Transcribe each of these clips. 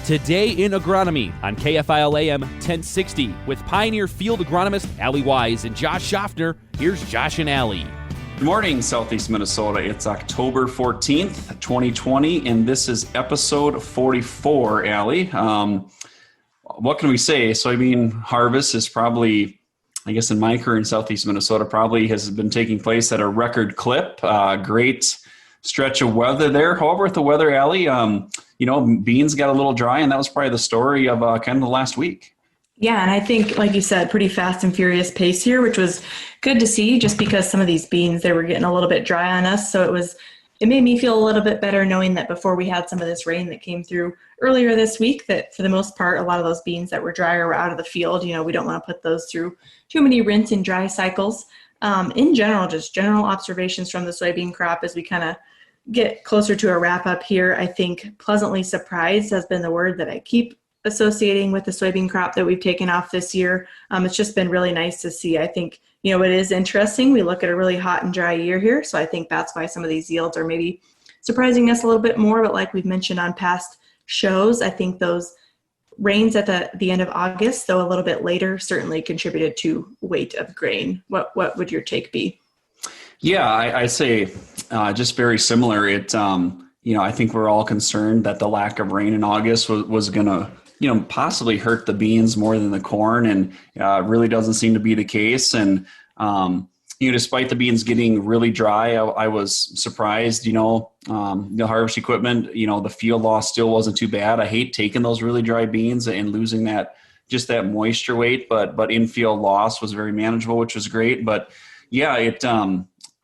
Today in Agronomy on KFIL AM 1060 with Pioneer Field Agronomist Allie and Josh Schaffner. Here's Josh and Allie. Good morning, Southeast Minnesota. It's October 14th, 2020, and this is episode 44, Allie. What can we say? Soybean harvest is probably, I guess in my career in Southeast Minnesota, probably has been taking place at a record clip. Great stretch of weather there. However, with the weather, Allie, beans got a little dry, and that was probably the story of kind of the last week. Yeah, and I think, like you said, pretty fast and furious pace here, which was good to see just because some of these beans, they were getting a little bit dry on us. So it made me feel a little bit better knowing that before we had some of this rain that came through earlier this week, that for the most part, a lot of those beans that were drier were out of the field. We don't want to put those through too many rinse and dry cycles. In general, just general observations from the soybean crop as we kind of get closer to a wrap up here. I think pleasantly surprised has been the word that I keep associating with the soybean crop that we've taken off this year. It's just been really nice to see. I think, it is interesting. We look at a really hot and dry year here. So I think that's why some of these yields are maybe surprising us a little bit more. But like we've mentioned on past shows, I think those rains at the end of August, though a little bit later, certainly contributed to weight of grain. What would your take be? Yeah, I'd say just very similar. I think we're all concerned that the lack of rain in August was going to, possibly hurt the beans more than the corn, and it really doesn't seem to be the case. And, despite the beans getting really dry, I was surprised, the harvest equipment, the field loss still wasn't too bad. I hate taking those really dry beans and losing that moisture weight, but infield loss was very manageable, which was great. But yeah,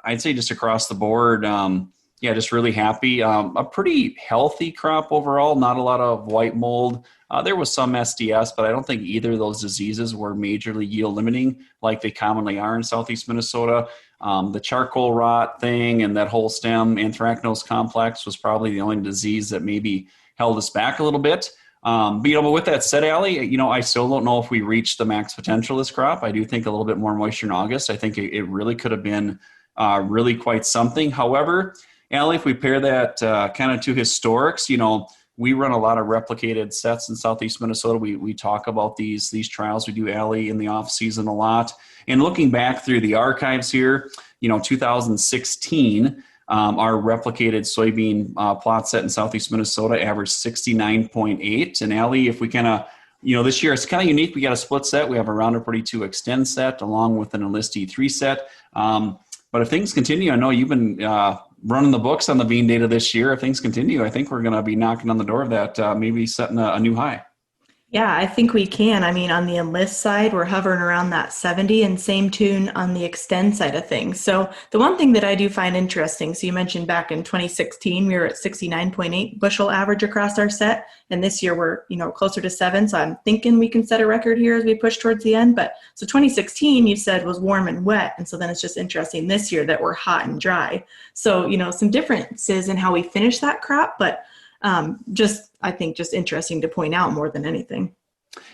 I'd say just across the board, just really happy. A pretty healthy crop overall, not a lot of white mold. There was some SDS, but I don't think either of those diseases were majorly yield limiting like they commonly are in Southeast Minnesota. The charcoal rot thing and that whole stem anthracnose complex was probably the only disease that maybe held us back a little bit. But with that said, Allie, I still don't know if we reached the max potential of this crop. I do think a little bit more moisture in August. I think it really could have been really quite something. However, Allie, if we pair that kind of to historics, we run a lot of replicated sets in Southeast Minnesota. We talk about these trials. We do, Allie, in the off season a lot. And looking back through the archives here, 2016, our replicated soybean plot set in Southeast Minnesota averaged 69.8. And Allie, if we kind of, this year it's kind of unique. We got a split set. We have a Roundup Ready 2 Extend set along with an Enlist E3 set. But if things continue, I know you've been running the books on the bean data this year. If things continue, I think we're going to be knocking on the door of that, maybe setting a new high. Yeah, I think we can. On the Enlist side, we're hovering around that 70, and same tune on the Extend side of things. So the one thing that I do find interesting, so you mentioned back in 2016, we were at 69.8 bushel average across our set. And this year we're, closer to 7. So I'm thinking we can set a record here as we push towards the end. But so 2016, you said, was warm and wet. And so then it's just interesting this year that we're hot and dry. So, some differences in how we finish that crop, but I think just interesting to point out more than anything.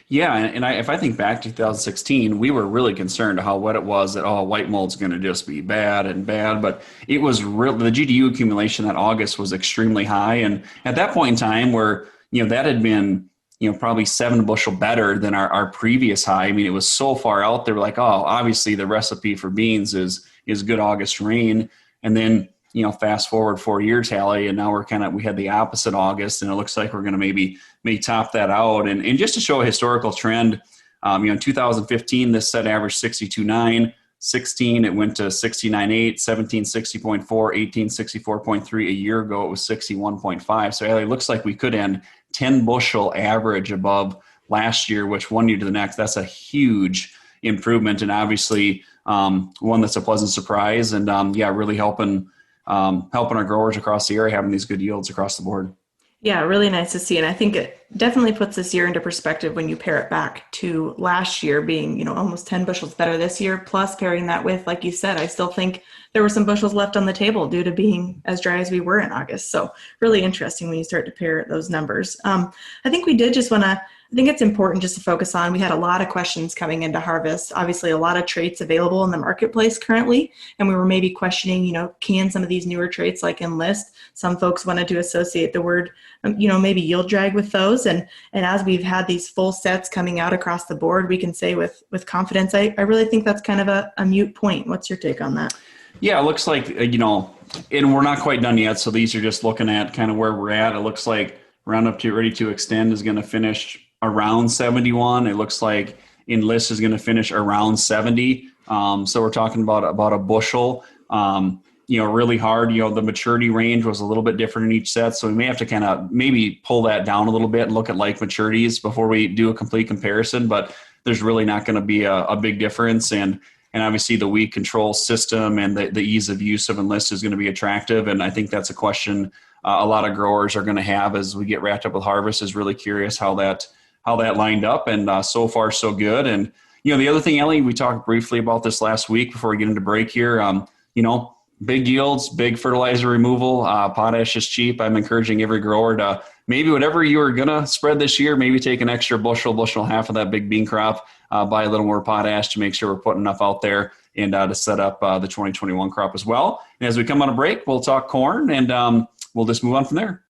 Yeah, and if I think back to 2016, we were really concerned how wet it was, that white mold's going to just be bad, but it was real. The GDU accumulation that August was extremely high, and at that point in time, where that had been probably 7 bushel better than our previous high. It was so far out there. Like, obviously the recipe for beans is good August rain, and then fast forward 4 years, Allie, and now we had the opposite August, and it looks like we're going to maybe top that out. And just to show a historical trend, in 2015, this set averaged 62.9, 16, it went to 69.8, 17, 60.4, 18, 64.3. A year ago, it was 61.5. So Allie, it looks like we could end 10 bushel average above last year, which one year to the next, that's a huge improvement. And obviously one that's a pleasant surprise, and really helping our growers across the area having these good yields across the board. Yeah, really nice to see. And I think it definitely puts this year into perspective when you pair it back to last year being, almost 10 bushels better this year, plus pairing that with, like you said, I still think there were some bushels left on the table due to being as dry as we were in August. So really interesting when you start to pair those numbers. I think we did just want to I think it's important just to focus on, we had a lot of questions coming into harvest, obviously a lot of traits available in the marketplace currently. And we were maybe questioning, can some of these newer traits like enlist, some folks wanted to associate the word, maybe yield drag with those. And as we've had these full sets coming out across the board, we can say with confidence, I really think that's kind of a mute point. What's your take on that? Yeah, it looks like, and we're not quite done yet. So these are just looking at kind of where we're at. It looks like Roundup to Ready to Extend is going to finish around 71. It looks like Enlist is going to finish around 70. So we're talking about a bushel. Really hard. The maturity range was a little bit different in each set. So we may have to kind of maybe pull that down a little bit and look at like maturities before we do a complete comparison. But there's really not going to be a big difference. And obviously the weed control system and the ease of use of Enlist is going to be attractive. And I think that's a question a lot of growers are going to have as we get wrapped up with harvest, is really curious how that lined up. And so far, so good. And, the other thing, Ellie, we talked briefly about this last week before we get into break here. Big yields, big fertilizer removal, potash is cheap. I'm encouraging every grower to maybe whatever you are going to spread this year, maybe take an extra bushel half of that big bean crop, buy a little more potash to make sure we're putting enough out there and to set up the 2021 crop as well. And as we come on a break, we'll talk corn and we'll just move on from there.